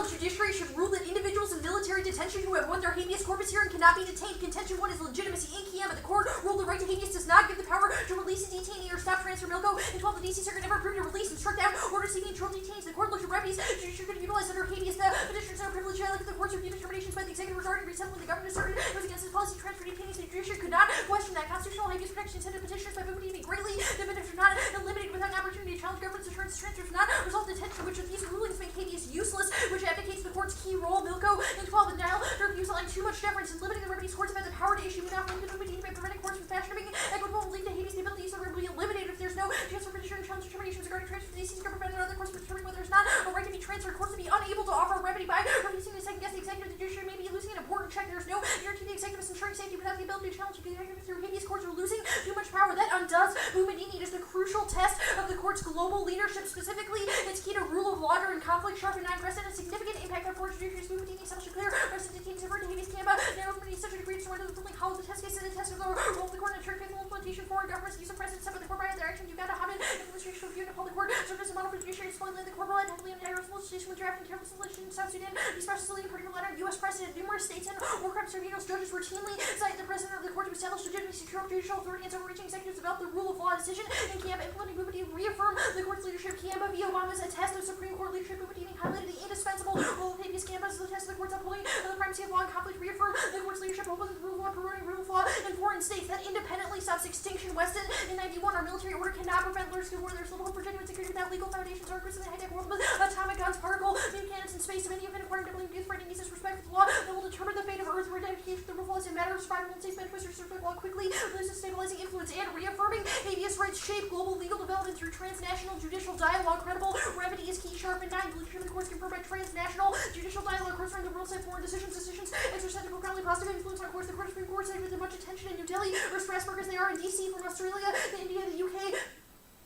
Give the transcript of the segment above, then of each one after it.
Judiciary should rule that individuals in military detention who have won their habeas corpus hearing cannot be detained. Contention 1 is legitimacy. In Kiama, the court ruled the right to habeas does not give the power to release a detainee or stop transfer Milko. In 12, the DC Circuit never approved a release and struck down orders seeking control detainees. The court looked at remedies judiciary could utilize under habeas. The petitioners are privileged to look at the court's review determinations by the executive regarding resettlement. The government asserted it was against its policy to transfer detainees. The judiciary could not question that. Constitutional habeas protection intended petitioners by Booty be greatly diminished or not eliminated without an opportunity to challenge government's assurance transfers not result in detention, which of these rulings make habeas useless, which advocates the court's key role. Milko in 12, denial to refuse allowing too much deference and limiting the remedies courts have had the power to issue without limited Booty by preventing courts from fashioning equitable relief to habeas. The ability to use the remedy will be eliminated if there's no chance for petitioner and challenge determinations regarding transfer to DC's government and other courts for determining whether there's not a right to be transferred. Courts to be unable to offer a remedy by refusing to second guess the executive. The judiciary may be losing an important check. There's no guarantee the executive is ensuring safety without the ability to challenge the executive through habeas. Courts are losing too much power. That undoes Boumediene. It is the crucial test of the court's global leadership. Specifically, its key to rule of law during conflict, sharp and non-precedent, significant impact on foreign judiciaries. Boumediene established a clear precedent detainees referred to habeas Kiamba. Narrow Boumediene such a degree to surrender the ruling hollow the test case and the test of the role of the court and ensure faithful implementation. Foreign governments use of precedent set by the court by their actions. Uganda, Hamid, administration review and uphold the court. Served as a model for the judiciary. Spoiling the court will add heavily on the direct legislation with draft and careful legislation in South Sudan. These specifically in particular letter U.S. precedent. Numerous states and war crime tribunals judges routinely cite the precedent of the court to establish legitimacy, secure judicial authority, and overreaching executives develop the rule of law decision. In Kiamba, implementing Boumediene reaffirmed the court's leadership. Kiamba v. Obama is a test of Supreme Court leadership. Boumediene highlighted the indispensable role of habeas. Kiamba is the test of the court's upholding of the primacy of law and conflict. Reaffirmed the court's leadership over the rule of law, promoting rule of law in foreign states that independently stops extinction. Weston in 91, our military order cannot prevent lurks war. There's little hope for genuine security without legal foundations or in the high-tech world with atomic guns, particle, new cannons in space. Many have been acquired to believe youth fighting needs this respect for the law that will determine the fate of Earth. Where dedication to the rule of law is a matter of survival and safe benefits or certain law quickly loses stabilizing influence and reaffirming habeas rights shape global legal development through transnational judicial dialogue. Credible remedy is key. Sharp and 9. Leadership of the courts confirmed by transnational judicial dialogue. Courts around the world set foreign decisions exercise a profoundly positive influence on courts. The Supreme Court cited with much attention in New Delhi or Strasbourg as they are in DC, from Australia to India, the UK.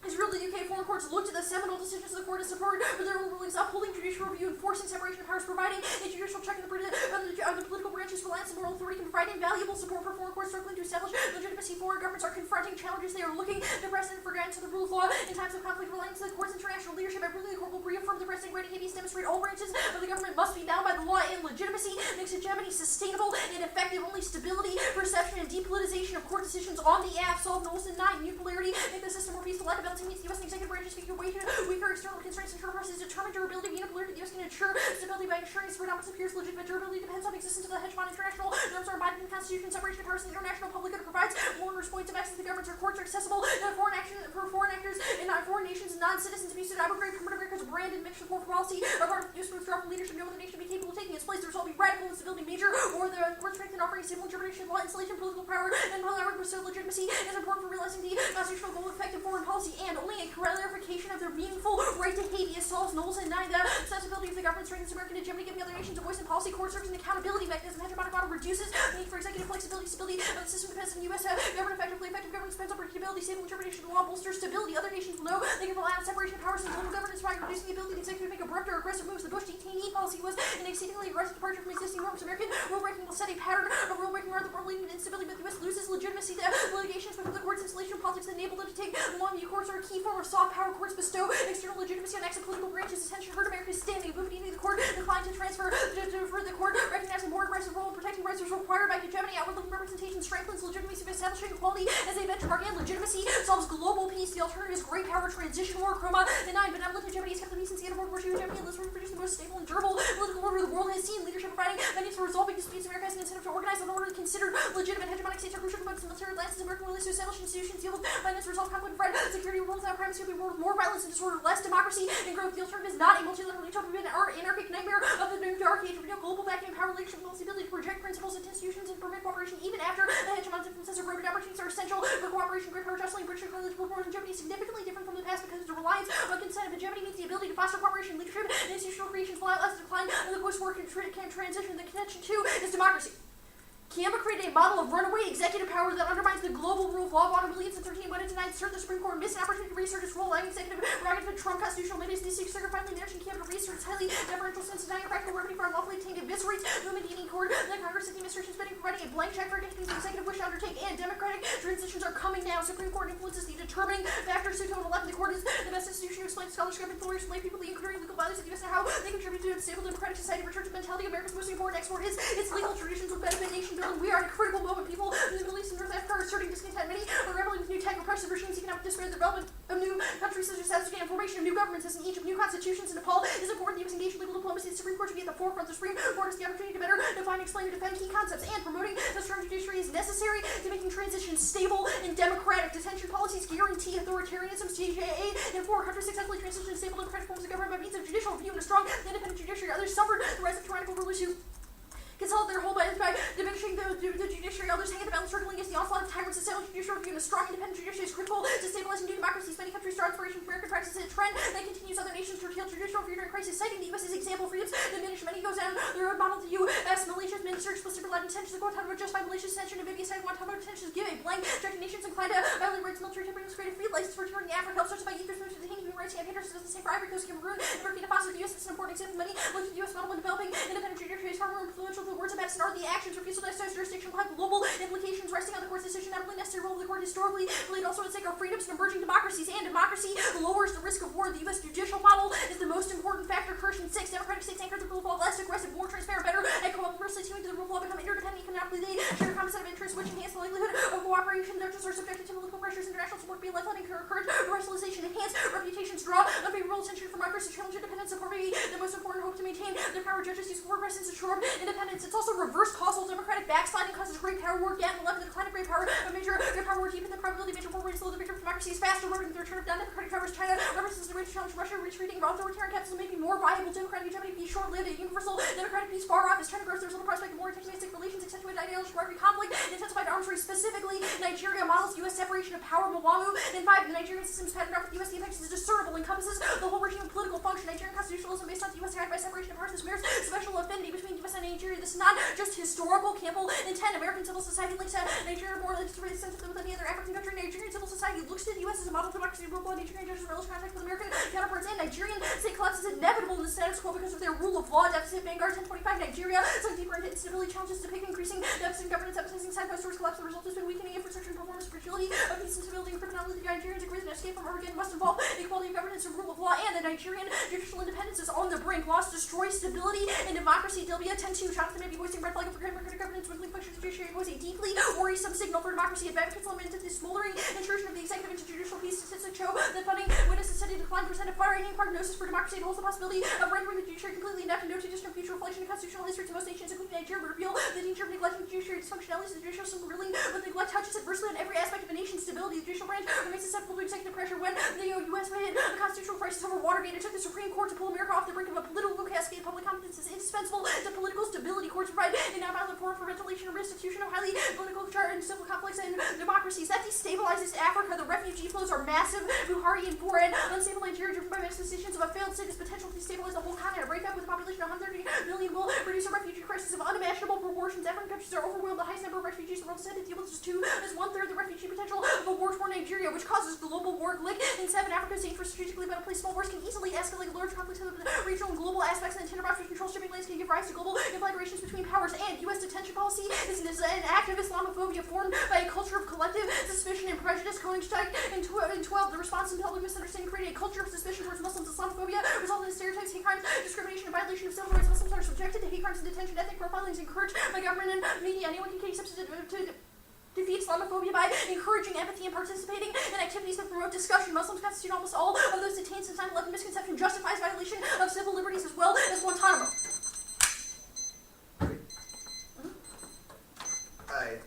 Israel, the UK, foreign courts looked at the seminal decisions of the court as support for their own rulings, upholding judicial review, enforcing separation of powers, providing a judicial check on the political branches. Reliance on moral authority can provide invaluable support for foreign courts struggling to establish legitimacy. Foreign governments are confronting challenges. They are looking to precedent for guidance to the rule of law in times of conflict. Reliance on the court's international leadership, I believe the court will reaffirm the precedent right to habeas, demonstrate all branches of the government must be bound by the law and legitimacy, makes hegemony sustainable and effective. Only stability, perception, and depolitization of court decisions on the app solve Nolson 9. New polarity, make the system more peaceful. Lack of balancing meets the U.S. and executive branches speak your way to weaker external constraints. Internal process determine durability. Unipolarity, the U.S. can ensure stability by ensuring its predominance appears legitimate. Durability depends on the existence of the hegemon. International norms are embodied in the Constitution. Separation of powers in the international public good provides more and points of access to governments or courts are accessible to foreign actors and foreign nations and non-citizens. Abuse of Abercrombie, primitive America's branded mixed support for policy of our use for withdrawal from leadership. No other nation be capable of taking its place. The result will be radical instability, major, or the court strength and offering stable interpretation of law, installation, political power, and power pursuit legitimacy is important for realizing the constitutional goal of effective foreign policy, and only a clarification of the meaningful right to habeas solves Nolson 9. The sensibility of the government strengthens American hegemony, giving other nations a voice in policy. Court serves an accountability mechanism. Hegemonic model reduces the need for executive flexibility. Stability of the system depends on the U.S. Government effectively. Effective government depends on predictability. Stable interpretation of the law bolsters stability. Other nations will know they can rely on separation of powers and global governance by reducing the ability of the executive to make abrupt or aggressive moves. The Bush detainee policy was an exceedingly aggressive departure from existing norms. American rule-breaking will set a pattern of rule-breaking around the world, leading to instability, but the U.S. loses legitimacy. The litigations within the court's installation politics that enable them to take long view. Courts are a key form of soft power. Courts bestow external legitimacy on acts of political branches. Attention hurt America's standing. Boumediene, the court declined to transfer the court, recognizing more aggressive role in protecting rights was required by hegemony. Outward representation strengthens legitimacy of establishing equality as a benchmark, and legitimacy solves global peace. The alternative is great power transition war. Chroma the 9. Benevolent hegemony has kept the peace since the end of World War II. Hegemony and Lisbon produced the most stable and durable political order the world has seen. Leadership providing means for resolving disputes. America has an incentive to organize an order considered legitimate. Hegemonic states are crucial components of military alliances. American willingness to establish institutions deal with violence, resolve conflict, provide security. World without primacy will be a world of more violence and disorder, less democracy and growth. The alternative is not a multilateral utopian or anarchic nightmare of the new dark age. Real global vacuum power leadership with the ability to project principles into institutions and permit cooperation even after the hegemon's influences are broken. Opportunities are essential for cooperation. Great power jostling, British economic performance hegemony is significantly different from the past because the reliance on consent of hegemony means the ability to foster cooperation, leadership, and institutional creations will allow us to decline the post-war can transition. The connection to is democracy. Canberra created a model of runaway executive power that undermines the global rule of law. Williams in 13 went into 9 to the Supreme Court missed an opportunity to reassert its role allowing executive prerogative to Trump constitutional mandates. The Sixth Circuit finally managed in Canberra to reassert its highly deferential sense of denying practical remedy for unlawfully obtained eviscerates the Medini court. The Congress and the administration is providing a blank check for anything the executive wish to undertake, and democratic transitions are coming now. Supreme Court influences the determining factors to total left. The court is the best institution to explain scholarship and lawyers, lay people, the inquiry, legal values of the U.S. and how they contribute to a stable democratic society. Return to mentality. America's most important export is its legal traditions will benefit nation building. We are at a critical moment. People in the Middle East and North Africa are asserting discontent. Many are rebelling with new tech, oppressive regimes, economic despair, the development of new countries such as South Sudan, formation of new governments as in Egypt, new constitutions in Nepal is important. The U.S. engaged in legal diplomacy. The Supreme Court should be at the forefront. The Supreme Court has the opportunity to better define, explain, and defend key concepts, and promoting the strong judiciary is necessary to making transitions stable and democratic. Detention policies guarantee authoritarianism. CJA in 4 countries successfully transitioned to stable democratic forms of government by means of judicial review and a strong independent judiciary. Others suffered the rise of tyrannical rulers who consult their whole by diminishing the judiciary. Others hang at the balance, struggling against the onslaught of tyrants. Established judicial review and a strong independent judiciary is critical to stabilizing new democracies. Many countries draw inspiration from American practices, a trend that continues other nations to curtail judicial review during crisis, citing the U.S.'s example. Freedoms diminish. Many goes down the road model to U.S. Malaysia's minister explicitly allowed intentions to Guantanamo just by Malaysia's detention. Namibia cited Guantanamo detentions give a blank check to nations inclined to violate rights. Military temperance created free license for touring Africa. Help justify youth to detain human rights campaigners. Does the same for Ivory Coast, Cameroon, and Burkina Faso. The U.S. is an important example. Many look at the U.S. model when developing independent judiciary is far more influential. The words of Madison are the actions. Refusal to exercise jurisdiction will have global implications. Resting on the court's decision, not only necessary role of the court historically, played also at stake our freedoms and emerging democracies. And democracy lowers the risk of war. The U.S. judicial model is the most important factor. Version 6. Democratic states anchored the rule of law, less aggressive, more transparent, better, and cooperatively tuned to the rule of law, become interdependent economically. They share a common set of interests which enhance the likelihood of cooperation. Their judges are subjected to political pressures. International support be lifeline, encourage racialization, enhance reputations, draw unfavorable attention from democracy, challenge independence. Support may be the most important hope to maintain their power. Judges use four precedents to shore up independence. It's also reverse causal. Democratic backsliding causes great power war gap and left the decline of great power. A major great power war deepen the probability of major war rates low. The victory of democracy is faster, eroding the return of non-democratic powers. China represents the greatest challenge. Russia retreating authoritarian capitalism may be more viable. Democratic hegemony be short-lived. A universal democratic peace far off. As China grows, there's little prospect of more antagonistic relations, accentuated ideological rivalry, conflict, intensified arms race. Specifically, Nigeria models U.S. separation of power. Mawamu. And 5. The Nigerian system is patterned off with the U.S. The effects is discernible, encompasses the whole regime of political function. Nigerian constitutionalism based on the U.S. guided by separation of powers. This mirrors special affinity between U.S. and Nigeria. This is not just historical. Campbell and 10. American civil society links to Nigeria more than to the sense of any other African country. Nigerian civil society looks to the U.S. as a model of democracy, rule of law. Nigerian judges relish contact with American counterparts, and Nigerian state collapse is inevitable in the status quo because of their rule of law. Deficit Vanguard 1025. Nigeria sunk deeper into instability. Challenges depict increasing deficit in governance, emphasizing side by source collapse. The result has been weakening infrastructure and performance, fragility of peace and stability and criminality. The Nigerians agree that escape from Oregon must involve equality of governance and rule of law, and the Nigerian judicial independence is on the brink. Loss destroys stability and democracy. Delbia 10-2. Jonathan may be voicing red flag of democratic governance, dwindling function of the judiciary was a deeply worrisome signal for democracy. Advocates lamented the smoldering intrusion of the executive into judicial peace. Statistics show that funding witnesses steady decline, present a far-reaching prognosis for democracy. It holds the possibility of rendering the judiciary completely inept and no too distant future reflection in constitutional history to most nations, including Nigeria, would reveal the danger of neglecting judiciary dysfunctionalities. The judicial system really with neglect touches adversely on every aspect of a nation's stability. The judicial branch remains susceptible to executive pressure. When the U.S. hit a constitutional crisis over Watergate, it took the Supreme Court to pull America off the brink of a political cascade. Public confidence is indispensable to political stability. Courts provide a nonviolent forum for ventilation and restitution of highly political and civil conflicts and democracies. That destabilizes Africa. The refugee flows are massive. Buhari and foreign unstable Nigeria, driven by manifestations of a failed state, is potential to destabilize the whole continent. A breakup with a population of 130 million will produce a refugee crisis of unimaginable proportions. African countries are overwhelmed. The highest number of refugees the world has had to deal with is one-third the refugee potential of a war-torn Nigeria, which causes global war. Glick and 7. Africa is dangerous strategically, but a place small wars can easily escalate large conflicts in the regional and global aspects, and the tinderbox of control shipping lanes can give rise to global conflagrations between powers. And U.S. detention policy is an act of Islamophobia formed by a culture of collective suspicion and prejudice. Koenigstein in 12, the response to public misunderstanding created a culture of suspicion towards Muslims. Islamophobia resulted in stereotypes, hate crimes, discrimination, and violation of civil rights. Muslims are subjected to hate crimes and detention. Ethnic profiling is encouraged by government and media. Anyone can take steps to defeat Islamophobia by encouraging empathy and participating in activities that promote discussion. Muslims constitute almost all of those detained since 9/11. Misconception justifies violation of civil liberties as well as Guantanamo. Hi.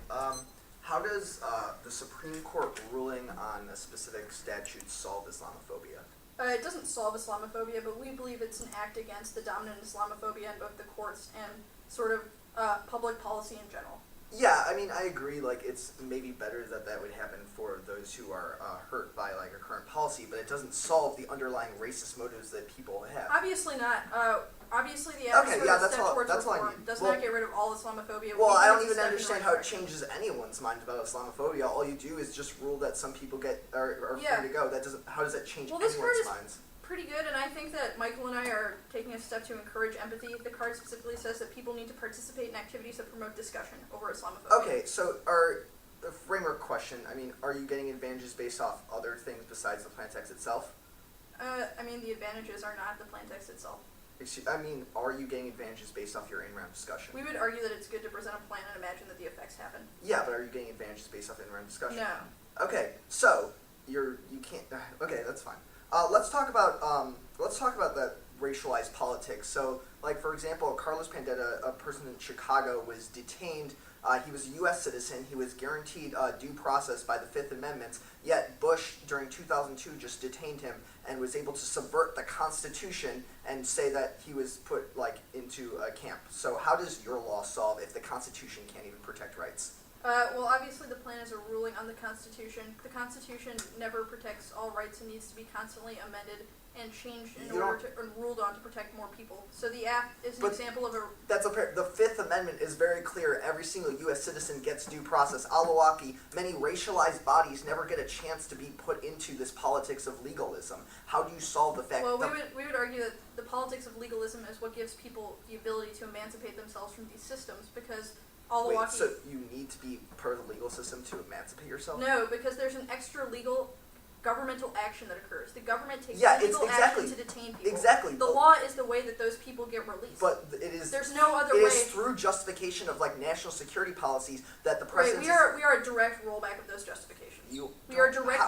How does the Supreme Court ruling on a specific statute solve Islamophobia? It doesn't solve Islamophobia, but we believe it's an act against the dominant Islamophobia in both the courts and sort of public policy in general. Yeah, I mean, I agree, like, it's maybe better that would happen for those who are hurt by, like, a current policy, but it doesn't solve the underlying racist motives that people have. Obviously not. Obviously, the act Okay, is yeah, sort of a step towards that's all I reform. need. Does Well- not get rid of all Islamophobia. Well, We I think don't it's a even step in the understand right how it direction. changes anyone's mind about Islamophobia. All you do is just rule that some people are Yeah. free to go. That doesn't. How does that change Well, this card anyone's is minds? pretty good, and I think that Michael and I are taking a step to encourage empathy. The card specifically says that people need to participate in activities that promote discussion over Islamophobia. Okay, so the framework question. I mean, are you getting advantages based off other things besides the plan text itself? I mean, the advantages are not the plain text itself. Are you getting advantages based off your in-round discussion? We would argue that it's good to present a plan and imagine that the effects happen. Yeah, but are you getting advantages based off in-round discussion? No. Okay, so you can't. Okay, that's fine. Let's talk about that racialized politics. So, like for example, Carlos Pandetta, a person in Chicago, was detained. He was a U.S. citizen. He was guaranteed due process by the Fifth Amendment. Yet Bush, during 2002, just detained him and was able to subvert the Constitution and say that he was put into a camp. So, how does your law solve if the Constitution can't even protect rights? Well, obviously the plan is a ruling on the Constitution. The Constitution never protects all rights and needs to be constantly amended and changed in order to, and ruled on to protect more people. So the act is an example of a... The Fifth Amendment is very clear. Every single U.S. citizen gets due process. Alawaki, many racialized bodies never get a chance to be put into this politics of legalism. How do you solve the fact Well, that... we would argue that the politics of legalism is what gives people the ability to emancipate themselves from these systems, because Alawaki... Wait, so you need to be part of the legal system to emancipate yourself? No, because there's an extra legal governmental action that occurs. The government takes legal action to detain people. Exactly. The law is the way that those people get released. But it is... There's no other way... It is through justification of national security policies that the president... Right, we are a direct rollback of those justifications. We are direct...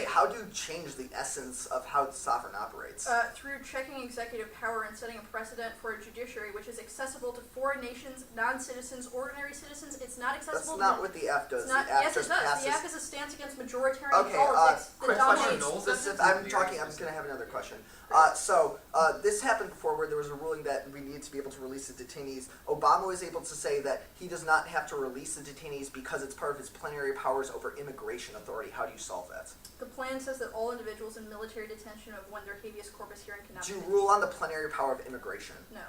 How do you change the essence of how the sovereign operates? Through checking executive power and setting a precedent for a judiciary which is accessible to foreign nations, non-citizens, ordinary citizens. It's not accessible That's not what the F does. Yes, it does. Passes. The F is a stance against majoritarian politics that dominates... I'm going to have another question. This happened before where there was a ruling that we needed to be able to release the detainees. Obama was able to say that he does not have to release the detainees because it's part of his plenary powers over immigration authority. How do you solve that? The plan says that all individuals in military detention of when their habeas corpus hearing cannot Do be... you rule on the plenary power of immigration? No.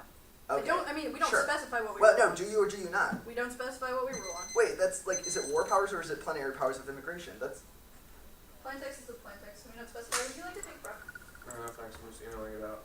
Okay. We don't specify what we rule on. No, do you or do you not? We don't specify what we rule on. Wait, that's is it war powers or is it plenary powers of immigration? That's... Plain text is the plain text. We don't specify. Would you like to take, bro? I don't know if I'm just emailing it out.